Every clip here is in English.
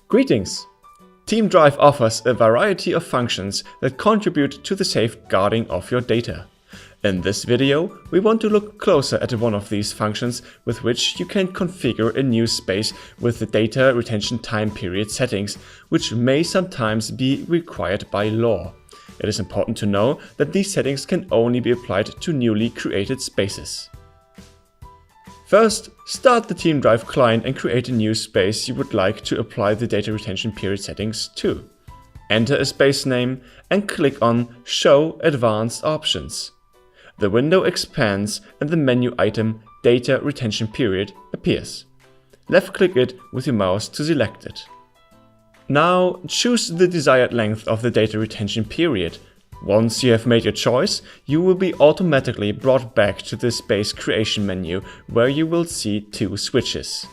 Greetings! TeamDrive offers a variety of functions that contribute to the safeguarding of your data. In this video, we want to look closer at one of these functions with which you can configure a new space with the data retention time period settings, which may sometimes be required by law. It is important to know that these settings can only be applied to newly created spaces. First, start the TeamDrive client and create a new space you would like to apply the data retention period settings to. Enter a space name and click on Show Advanced Options. The window expands and the menu item Data Retention Period appears. Left-click it with your mouse to select it. Now choose the desired length of the data retention period. Once you have made your choice, you will be automatically brought back to the space creation menu where you will see two switches.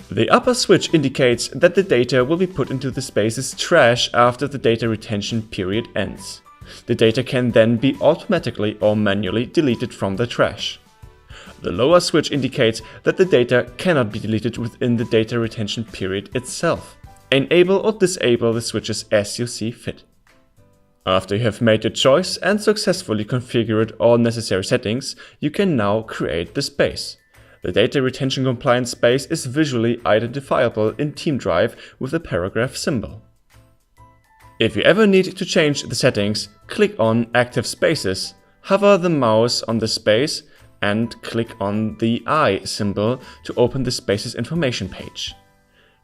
The upper switch indicates that the data will be put into the space's trash after the data retention period ends. The data can then be automatically or manually deleted from the trash. The lower switch indicates that the data cannot be deleted within the data retention period itself. Enable or disable the switches as you see fit. After you have made your choice and successfully configured all necessary settings, you can now create the space. The data retention compliant space is visually identifiable in TeamDrive with a paragraph symbol. If you ever need to change the settings, click on Active Spaces, hover the mouse on the space and click on the eye symbol to open the space's information page.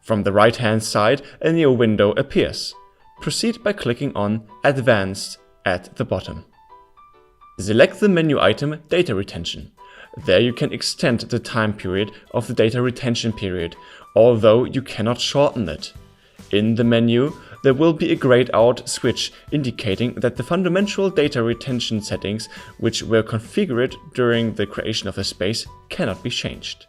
From the right-hand side, a new window appears. Proceed by clicking on Advanced at the bottom. Select the menu item Data Retention. There you can extend the time period of the data retention period, although you cannot shorten it. In the menu, there will be a grayed out switch indicating that the fundamental data retention settings which were configured during the creation of a space cannot be changed.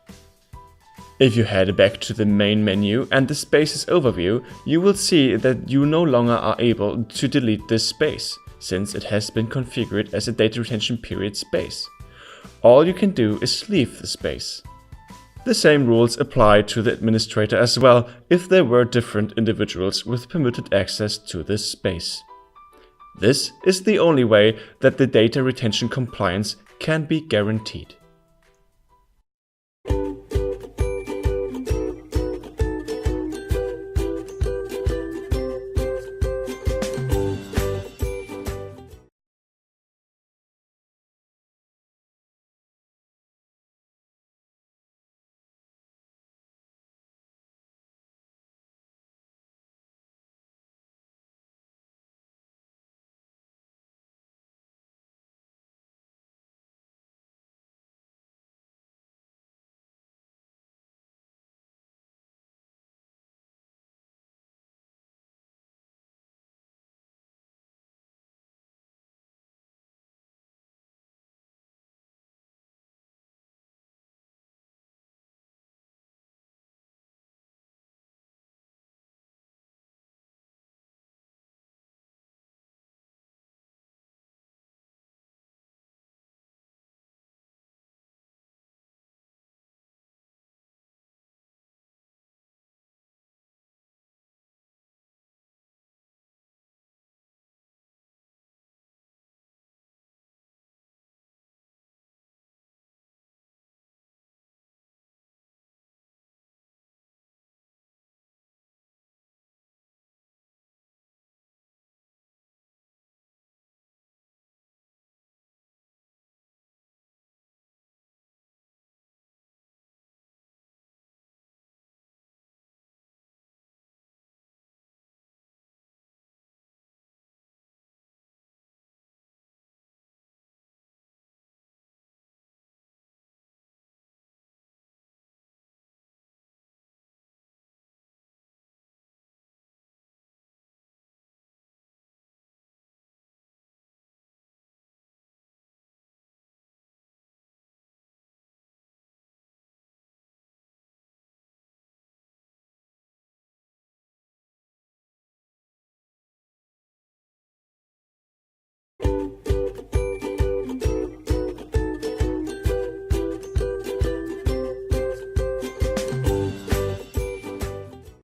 If you head back to the main menu and the space's overview, you will see that you no longer are able to delete this space, since it has been configured as a data retention period space. All you can do is leave the space. The same rules apply to the administrator as well if there were different individuals with permitted access to this space. This is the only way that the data retention compliance can be guaranteed.